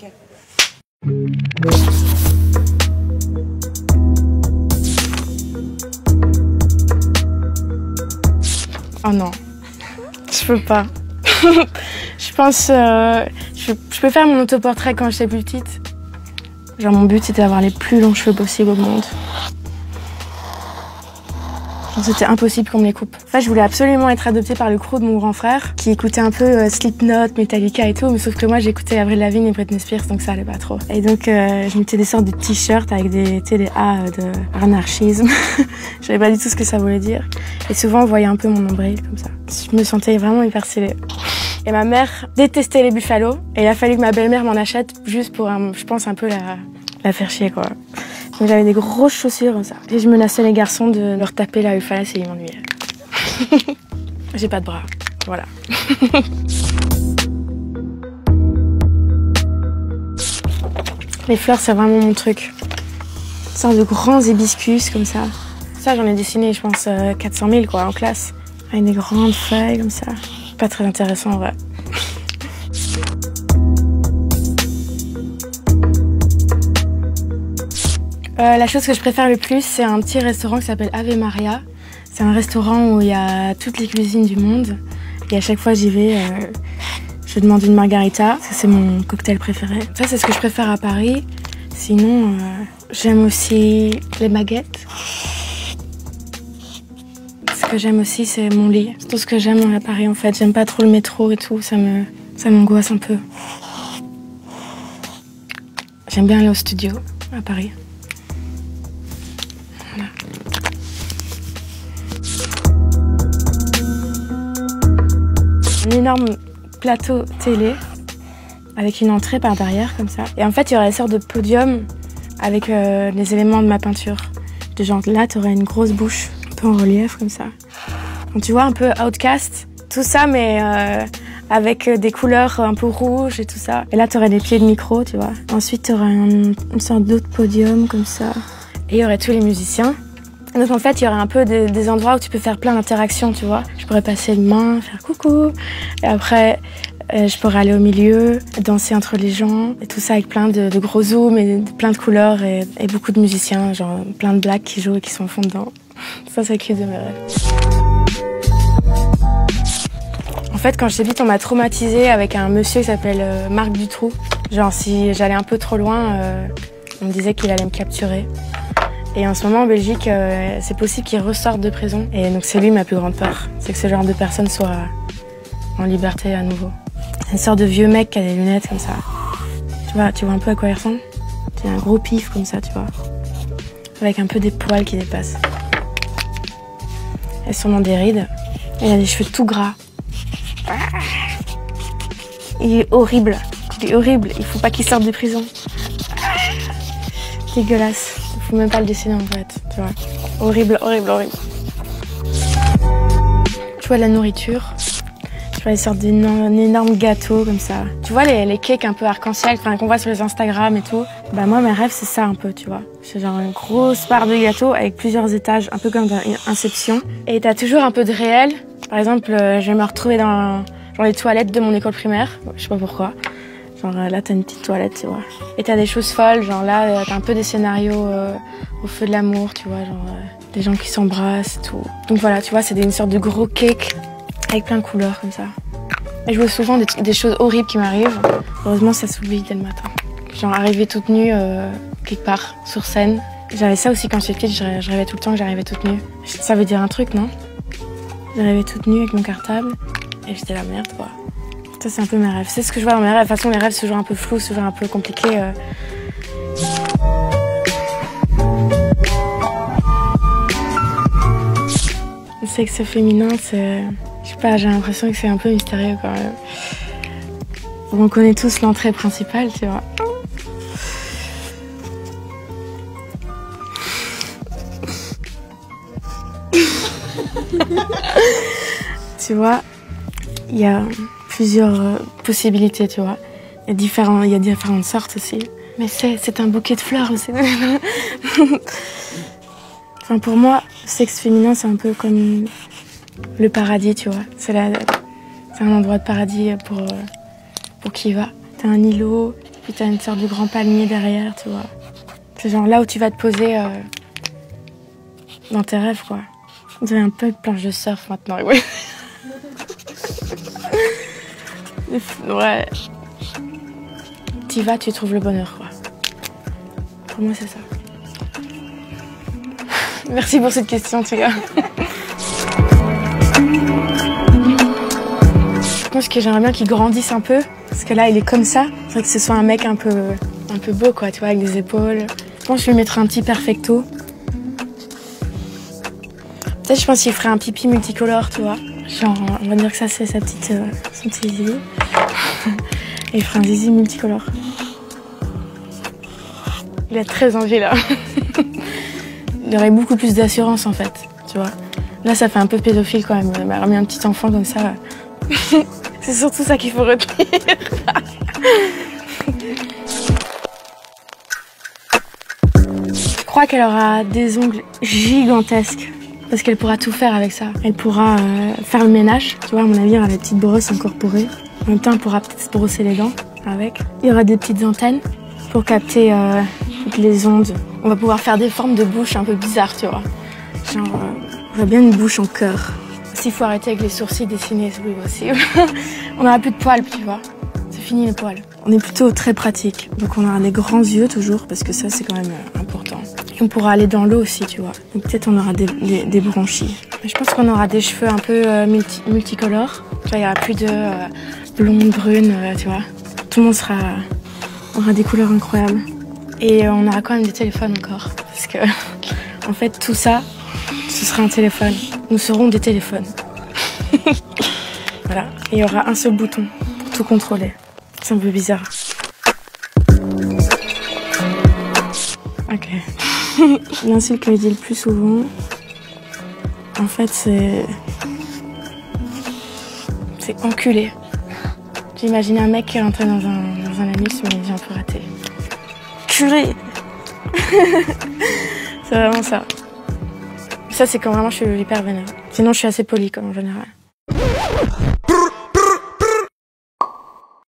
Ok. Oh non, je peux pas. Je pense, je peux faire mon autoportrait quand j'étais plus petite. Genre mon but c'était d'avoir les plus longs cheveux possibles au monde. C'était impossible qu'on me les coupe. En fait, je voulais absolument être adoptée par le crew de mon grand frère, qui écoutait un peu Slipknot, Metallica et tout, mais sauf que moi j'écoutais Avril Lavigne et Britney Spears, donc ça allait pas trop. Et donc je mettais des sortes de t-shirts avec des A de anarchisme. Je savais pas du tout ce que ça voulait dire. Et souvent on voyait un peu mon nombril comme ça. Je me sentais vraiment hyper stylée. Et ma mère détestait les buffalos, et il a fallu que ma belle-mère m'en achète juste pour, je pense, un peu la faire chier, quoi. Donc j'avais des grosses chaussures comme ça. Et je menaçais les garçons de leur taper la Buffalas et ils m'ennuyaient. J'ai pas de bras, voilà. Les fleurs, c'est vraiment mon truc. Une sorte de grands hibiscus comme ça. Ça, j'en ai dessiné, je pense, 400 000 quoi, en classe. Avec des grandes feuilles comme ça. Pas très intéressant en vrai. La chose que je préfère le plus, c'est un petit restaurant qui s'appelle Ave Maria. C'est un restaurant où il y a toutes les cuisines du monde. Et à chaque fois j'y vais, je demande une margarita. Ça, c'est mon cocktail préféré. Ça, c'est ce que je préfère à Paris. Sinon, j'aime aussi les baguettes. Ce que j'aime aussi, c'est mon lit. C'est tout ce que j'aime à Paris, en fait. J'aime pas trop le métro et tout. Ça m'angoisse un peu. J'aime bien aller au studio à Paris. Voilà. Un énorme plateau télé avec une entrée par derrière comme ça. Et en fait, il y aurait une sorte de podium avec les éléments de ma peinture. De genre là, tu aurais une grosse bouche, un peu en relief comme ça. Donc, tu vois, un peu Outcast, tout ça, mais avec des couleurs un peu rouges et tout ça. Et là, tu aurais des pieds de micro, tu vois. Ensuite, tu aurais une sorte d'autre podium comme ça. Et il y aurait tous les musiciens. Donc en fait, il y aurait un peu des endroits où tu peux faire plein d'interactions, tu vois. Je pourrais passer une main, faire coucou. Et après, je pourrais aller au milieu, danser entre les gens. Et tout ça avec plein de gros zooms et plein de couleurs et beaucoup de musiciens, genre plein de blacks qui jouent et qui sont au fond dedans. Ça, c'est cute de mes rêves. En fait, quand j'étais petite, on m'a traumatisée avec un monsieur qui s'appelle Marc Dutroux. Genre, si j'allais un peu trop loin, on me disait qu'il allait me capturer. Et en ce moment, en Belgique, c'est possible qu'il ressorte de prison. Et donc, c'est lui ma plus grande peur. C'est que ce genre de personne soit en liberté à nouveau. Une sorte de vieux mec qui a des lunettes comme ça. Tu vois un peu à quoi il ressemble? C'est un gros pif comme ça, tu vois. Avec un peu des poils qui dépassent. Elles sont dans des rides. Et il a des cheveux tout gras. Il est horrible. Il est horrible. Il faut pas qu'il sorte de prison. Dégueulasse. Il faut même pas le dessiner en fait. Tu vois. Horrible, horrible, horrible. Tu vois de la nourriture. Tu vois des sortes d'énormes gâteaux comme ça. Tu vois les cakes un peu arc-en-ciel qu'on voit sur les Instagram et tout. Bah moi, mes rêves, c'est ça un peu, tu vois. C'est genre une grosse part de gâteau avec plusieurs étages, un peu comme dans Inception. Et t'as toujours un peu de réel. Par exemple, je vais me retrouver dans les toilettes de mon école primaire. Je sais pas pourquoi. Genre là, t'as une petite toilette, tu vois. Et t'as des choses folles, genre là, t'as un peu des scénarios au feu de l'amour, tu vois, genre des gens qui s'embrassent et tout. Donc voilà, tu vois, c'est une sorte de gros cake avec plein de couleurs comme ça. Et je vois souvent des choses horribles qui m'arrivent. Heureusement, ça s'oublie dès le matin. Genre arriver toute nue quelque part, sur scène. J'avais ça aussi quand j'étais petite, je rêvais tout le temps que j'arrivais toute nue. Ça veut dire un truc, non? J'arrivais toute nue avec mon cartable et j'étais la merde, quoi. Ça, c'est un peu mes rêves. C'est ce que je vois dans mes rêves. De toute façon, les rêves, c'est toujours un peu flou, c'est toujours un peu compliqué. Le sexe féminin, c'est... Je sais pas, j'ai l'impression que c'est un peu mystérieux, quand même. On connaît tous l'entrée principale, tu vois. Tu vois, il y a plusieurs possibilités, tu vois. Il y a différentes sortes aussi. Mais c'est un bouquet de fleurs. Enfin, pour moi, le sexe féminin, c'est un peu comme le paradis, tu vois. C'est un endroit de paradis pour qui va. T'as un îlot, Puis t'as une sorte de grand palmier derrière, tu vois. C'est genre là où tu vas te poser dans tes rêves, quoi. On dirait un peu une planche de surf maintenant, ouais. Ouais. T'y vas, tu trouves le bonheur, quoi. Pour moi, c'est ça. Merci pour cette question, en tout cas. Je pense que j'aimerais bien qu'il grandisse un peu, parce que là, il est comme ça. C'est vrai que ce soit un mec un peu beau, quoi, tu vois, avec des épaules. Je pense que je lui mettrais un petit perfecto. Peut-être, je pense qu'il ferait un pipi multicolore, tu vois. Genre, on va dire que ça, c'est son petit zizi. Et il ferait un zizi multicolore. Il a très envie, là. Il aurait beaucoup plus d'assurance, en fait, tu vois. Là, ça fait un peu pédophile, quand même. Il m'a remis un petit enfant comme ça. C'est surtout ça qu'il faut retenir. Je crois qu'elle aura des ongles gigantesques. Parce qu'elle pourra tout faire avec ça. Elle pourra faire le ménage. Tu vois, à mon avis, il y aura des petites brosses incorporées. En même temps, elle pourra peut-être se brosser les dents avec. Il y aura des petites antennes pour capter toutes les ondes. On va pouvoir faire des formes de bouche un peu bizarres, tu vois. Genre, on voit bien une bouche en cœur. S'il faut arrêter avec les sourcils dessinés, c'est plus possible. On n'aura plus de poils, tu vois. C'est fini les poils. On est plutôt très pratique. Donc on aura des grands yeux toujours, parce que ça, c'est quand même important. Et on pourra aller dans l'eau aussi, tu vois. Donc peut-être on aura des bronchies. Je pense qu'on aura des cheveux un peu multicolores. Tu vois, il n'y aura plus de blonde, brune, tu vois. Tout le monde aura des couleurs incroyables. Et on aura quand même des téléphones encore. Parce que, en fait, tout ça, ce sera un téléphone. Nous serons des téléphones. Voilà. Et il y aura un seul bouton pour tout contrôler. C'est un peu bizarre. Ok. L'insulte que je dis le plus souvent, en fait, c'est enculé. J'imagine un mec qui est rentré dans un anus, mais j'ai un peu raté. Culé. C'est vraiment ça. Ça, c'est quand vraiment je suis hyper vénère. Sinon, je suis assez polie, comme en général.